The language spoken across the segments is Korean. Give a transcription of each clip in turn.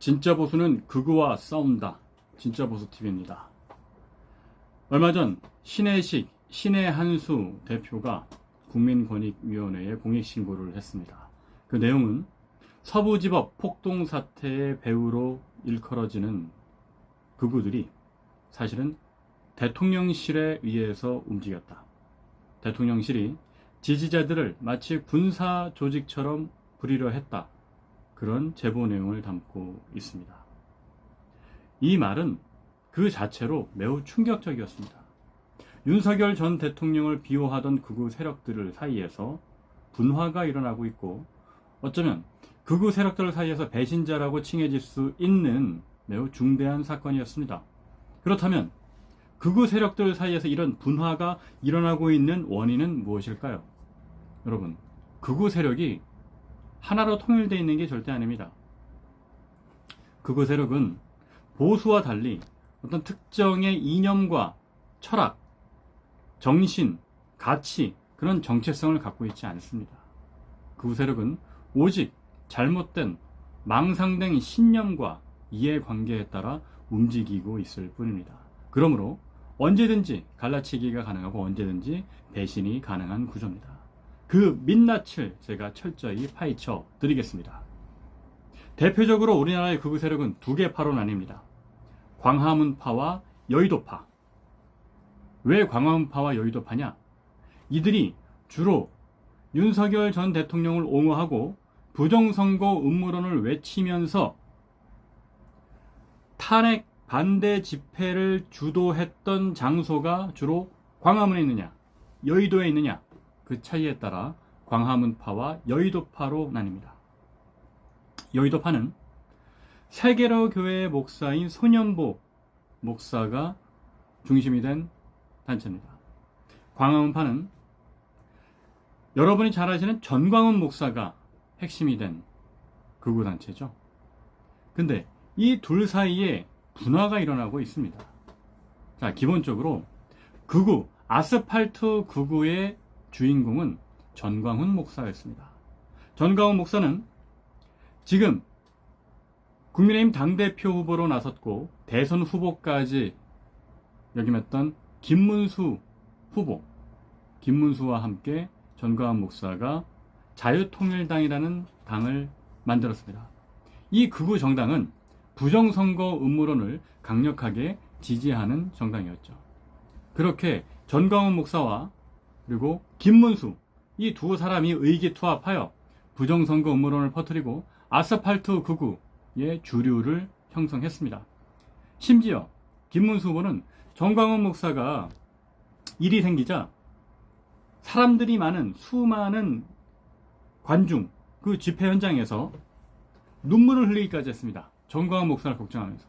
진짜 보수는 극우와 싸운다. 진짜 보수 TV입니다. 얼마 전 신의 한수 대표가 국민권익위원회에 공익신고를 했습니다. 그 내용은 서부지법 폭동 사태의 배후로 일컬어지는 극우들이 사실은 대통령실에 의해서 움직였다. 대통령실이 지지자들을 마치 군사 조직처럼 부리려 했다. 그런 제보 내용을 담고 있습니다. 이 말은 그 자체로 매우 충격적이었습니다. 윤석열 전 대통령을 비호하던 극우 세력들 사이에서 분화가 일어나고 있고, 어쩌면 극우 세력들 사이에서 배신자라고 칭해질 수 있는 매우 중대한 사건이었습니다. 그렇다면 극우 세력들 사이에서 이런 분화가 일어나고 있는 원인은 무엇일까요? 여러분, 극우 세력이 하나로 통일되어 있는 게 절대 아닙니다. 극우 세력은 보수와 달리 어떤 특정의 이념과 철학, 정신, 가치, 그런 정체성을 갖고 있지 않습니다. 극우 세력은 오직 잘못된 망상된 신념과 이해관계에 따라 움직이고 있을 뿐입니다. 그러므로 언제든지 갈라치기가 가능하고 언제든지 배신이 가능한 구조입니다. 그 민낯을 제가 철저히 파헤쳐 드리겠습니다. 대표적으로 우리나라의 극우 세력은 두 개 파로 나뉩니다. 광화문파와 여의도파. 왜 광화문파와 여의도파냐? 이들이 주로 윤석열 전 대통령을 옹호하고 부정선거 음모론을 외치면서 탄핵 반대 집회를 주도했던 장소가 주로 광화문에 있느냐, 여의도에 있느냐, 그 차이에 따라 광화문파와 여의도파로 나뉩니다. 여의도파는 세계로 교회의 목사인 손연보 목사가 중심이 된 단체입니다. 광화문파는 여러분이 잘 아시는 전광훈 목사가 핵심이 된 극우 단체죠. 근데 이 둘 사이에 분화가 일어나고 있습니다. 자, 기본적으로 극우, 아스팔트 극우의 주인공은 전광훈 목사였습니다. 전광훈 목사는 지금 국민의힘 당대표 후보로 나섰고 대선 후보까지 역임했던 김문수 후보, 김문수와 함께 전광훈 목사가 자유통일당이라는 당을 만들었습니다. 이 극우 정당은 부정선거 음모론을 강력하게 지지하는 정당이었죠. 그렇게 전광훈 목사와 그리고 김문수, 이 두 사람이 의기투합하여 부정선거 음모론을 퍼뜨리고 아스팔트 극우의 주류를 형성했습니다. 심지어 김문수 후보는 전광훈 목사가 일이 생기자 사람들이 많은 수많은 관중, 그 집회 현장에서 눈물을 흘리기까지 했습니다. 전광훈 목사를 걱정하면서.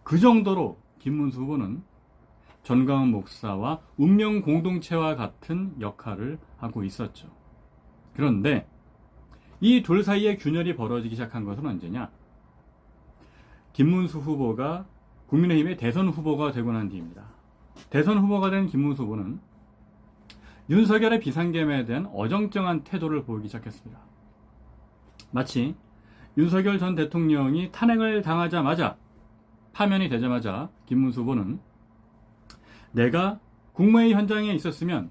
그 정도로 김문수 후보는 전광훈 목사와 운명 공동체와 같은 역할을 하고 있었죠. 그런데 이 둘 사이의 균열이 벌어지기 시작한 것은 언제냐? 김문수 후보가 국민의힘의 대선 후보가 되고 난 뒤입니다. 대선 후보가 된 김문수 후보는 윤석열의 비상계엄에 대한 어정쩡한 태도를 보이기 시작했습니다. 마치 윤석열 전 대통령이 탄핵을 당하자마자, 파면이 되자마자 김문수 후보는 내가 국무회의 현장에 있었으면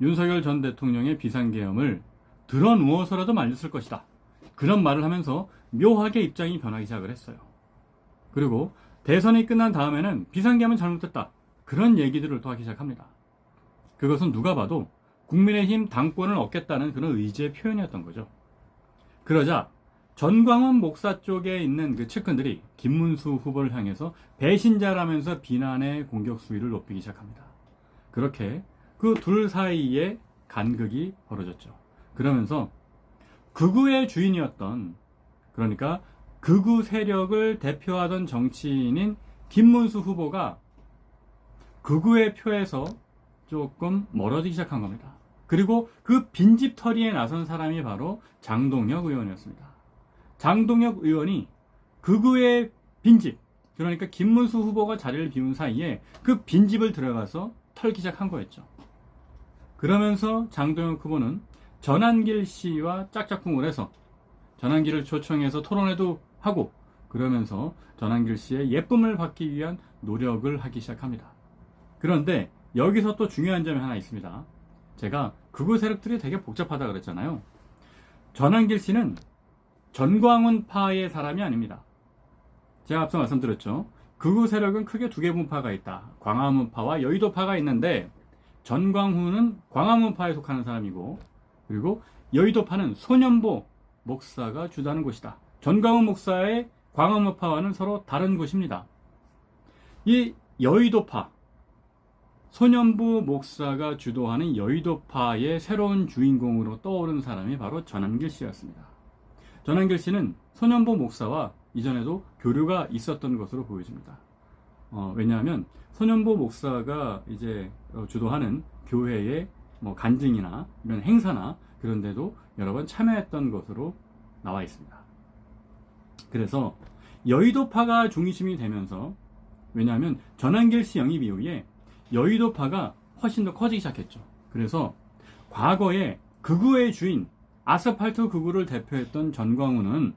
윤석열 전 대통령의 비상계엄을 드러누워서라도 말렸을 것이다. 그런 말을 하면서 묘하게 입장이 변하기 시작을 했어요. 그리고 대선이 끝난 다음에는 비상계엄은 잘못됐다. 그런 얘기들을 또 하기 시작합니다. 그것은 누가 봐도 국민의힘 당권을 얻겠다는 그런 의지의 표현이었던 거죠. 그러자 전광훈 목사 쪽에 있는 그 측근들이 김문수 후보를 향해서 배신자라면서 비난의 공격 수위를 높이기 시작합니다. 그렇게 그 둘 사이에 간극이 벌어졌죠. 그러면서 극우의 주인이었던, 그러니까 극우 세력을 대표하던 정치인인 김문수 후보가 극우의 표에서 조금 멀어지기 시작한 겁니다. 그리고 그 빈집털이에 나선 사람이 바로 장동혁 의원이었습니다. 장동혁 의원이 극우의 빈집, 그러니까 김문수 후보가 자리를 비운 사이에 그 빈집을 들어가서 털기 시작한 거였죠. 그러면서 장동혁 후보는 전한길 씨와 짝짝꿍을 해서 전한길을 초청해서 토론회도 하고 그러면서 전한길 씨의 예쁨을 받기 위한 노력을 하기 시작합니다. 그런데 여기서 또 중요한 점이 하나 있습니다. 제가 극우 세력들이 되게 복잡하다 그랬잖아요. 전한길 씨는 전광훈파의 사람이 아닙니다. 제가 앞서 말씀드렸죠. 극우 세력은 크게 두 개 분파가 있다. 광화문파와 여의도파가 있는데 전광훈은 광화문파에 속하는 사람이고, 그리고 여의도파는 소년보 목사가 주도하는 곳이다. 전광훈 목사의 광화문파와는 서로 다른 곳입니다. 이 여의도파, 소년보 목사가 주도하는 여의도파의 새로운 주인공으로 떠오른 사람이 바로 전한길 씨였습니다. 전한길 씨는 소년보 목사와 이전에도 교류가 있었던 것으로 보여집니다. 왜냐하면 소년보 목사가 이제 주도하는 교회의 간증이나 이런 행사나 그런 데도 여러 번 참여했던 것으로 나와 있습니다. 그래서 여의도파가 중심이 되면서, 왜냐하면 전한길 씨 영입 이후에 여의도파가 훨씬 더 커지기 시작했죠. 그래서 과거에 극우의 주인, 아스팔트 극우를 대표했던 전광훈은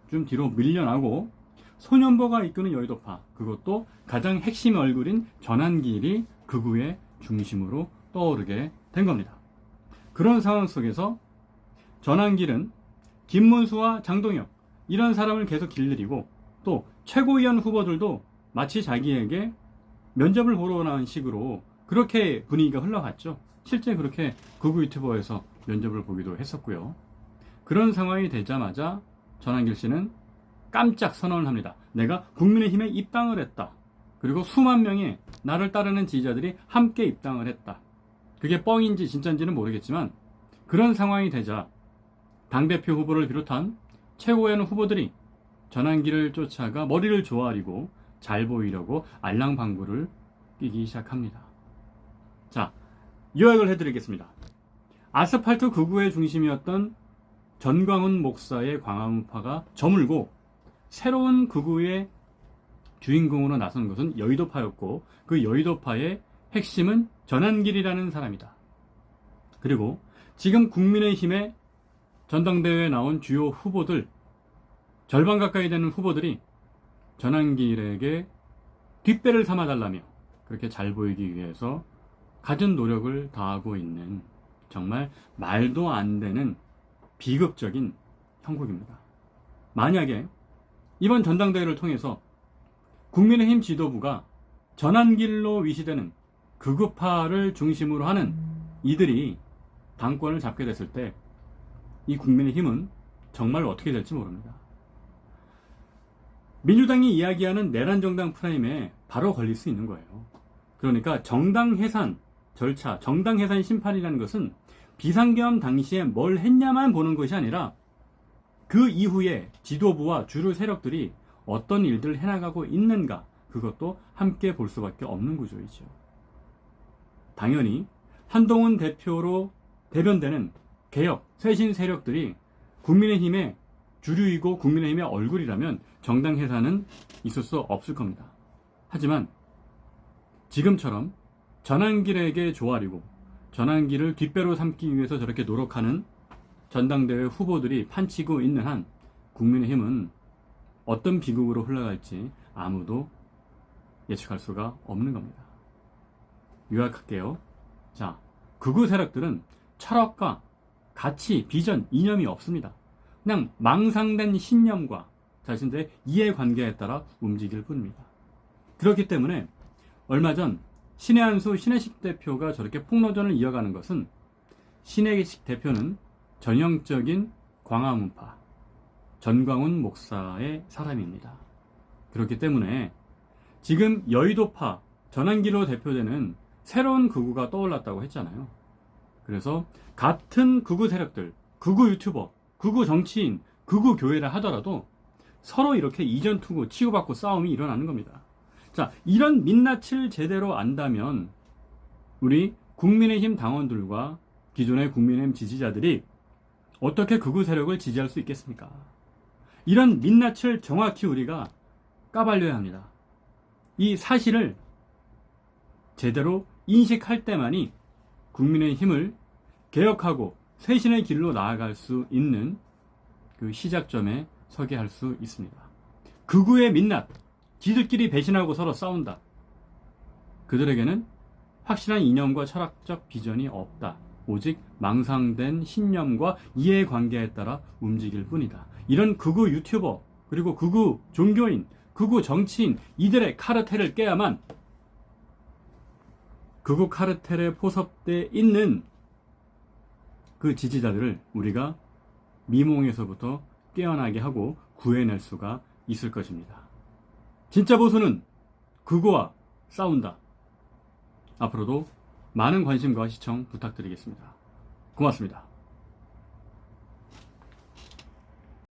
좀 뒤로 밀려나고 소년보가 이끄는 여의도파, 그것도 가장 핵심 얼굴인 전한길이 극우의 중심으로 떠오르게 된 겁니다. 그런 상황 속에서 전한길은 김문수와 장동혁 이런 사람을 계속 길들이고, 또 최고위원 후보들도 마치 자기에게 면접을 보러 나온 식으로 그렇게 분위기가 흘러갔죠. 실제 그렇게 극우 유튜버에서 면접을 보기도 했었고요. 그런 상황이 되자마자 전한길 씨는 깜짝 선언을 합니다. 내가 국민의힘에 입당을 했다. 그리고 수만 명의 나를 따르는 지지자들이 함께 입당을 했다. 그게 뻥인지 진짜인지는 모르겠지만 그런 상황이 되자 당대표 후보를 비롯한 최고위원 후보들이 전한길을 쫓아가 머리를 조아리고 잘 보이려고 알랑방구를 끼기 시작합니다. 자, 요약을 해드리겠습니다. 아스팔트 극우의 중심이었던 전광훈 목사의 광화문파가 저물고 새로운 극우의 주인공으로 나선 것은 여의도파였고, 그 여의도파의 핵심은 전한길이라는 사람이다. 그리고 지금 국민의힘의 전당대회에 나온 주요 후보들, 절반 가까이 되는 후보들이 전한길에게 뒷배를 삼아달라며 그렇게 잘 보이기 위해서 갖은 노력을 다하고 있는 정말 말도 안 되는 비극적인 형국입니다. 만약에 이번 전당대회를 통해서 국민의힘 지도부가 전한길로 위시되는 극우파를 중심으로 하는 이들이 당권을 잡게 됐을 때 이 국민의힘은 정말 어떻게 될지 모릅니다. 민주당이 이야기하는 내란 정당 프레임에 바로 걸릴 수 있는 거예요. 그러니까 정당 해산 절차, 정당 해산 심판이라는 것은 비상계엄 당시에 뭘 했냐만 보는 것이 아니라 그 이후에 지도부와 주류 세력들이 어떤 일들을 해나가고 있는가, 그것도 함께 볼 수밖에 없는 구조이죠. 당연히 한동훈 대표로 대변되는 개혁, 쇄신 세력들이 국민의힘의 주류이고 국민의힘의 얼굴이라면 정당 해산은 있을 수 없을 겁니다. 하지만 지금처럼 전한길에게 조아리고 전한길을 뒷배로 삼기 위해서 저렇게 노력하는 전당대회 후보들이 판치고 있는 한 국민의힘은 어떤 비극으로 흘러갈지 아무도 예측할 수가 없는 겁니다. 요약할게요. 자, 극우 세력들은 철학과 가치, 비전, 이념이 없습니다. 그냥 망상된 신념과 자신들의 이해관계에 따라 움직일 뿐입니다. 그렇기 때문에 얼마 전 신의 한수 신혜식 대표가 저렇게 폭로전을 이어가는 것은, 신혜식 대표는 전형적인 광화문파 전광훈 목사의 사람입니다. 그렇기 때문에 지금 여의도파 전한길로 대표되는 새로운 극우가 떠올랐다고 했잖아요. 그래서 같은 극우 세력들, 극우 유튜버, 극우 정치인, 극우 교회라 하더라도 서로 이렇게 이전투구, 치고받고 싸움이 일어나는 겁니다. 자, 이런 민낯을 제대로 안다면 우리 국민의힘 당원들과 기존의 국민의힘 지지자들이 어떻게 극우 세력을 지지할 수 있겠습니까? 이런 민낯을 정확히 우리가 까발려야 합니다. 이 사실을 제대로 인식할 때만이 국민의힘을 개혁하고 쇄신의 길로 나아갈 수 있는 그 시작점에 서게 할 수 있습니다. 극우의 민낯, 지들끼리 배신하고 서로 싸운다. 그들에게는 확실한 이념과 철학적 비전이 없다. 오직 망상된 신념과 이해관계에 따라 움직일 뿐이다. 이런 극우 유튜버, 그리고 극우 종교인, 극우 정치인, 이들의 카르텔을 깨야만 극우 카르텔에 포섭되어 있는 그 지지자들을 우리가 미몽에서부터 깨어나게 하고 구해낼 수가 있을 것입니다. 진짜 보수는 극우와 싸운다. 앞으로도 많은 관심과 시청 부탁드리겠습니다. 고맙습니다.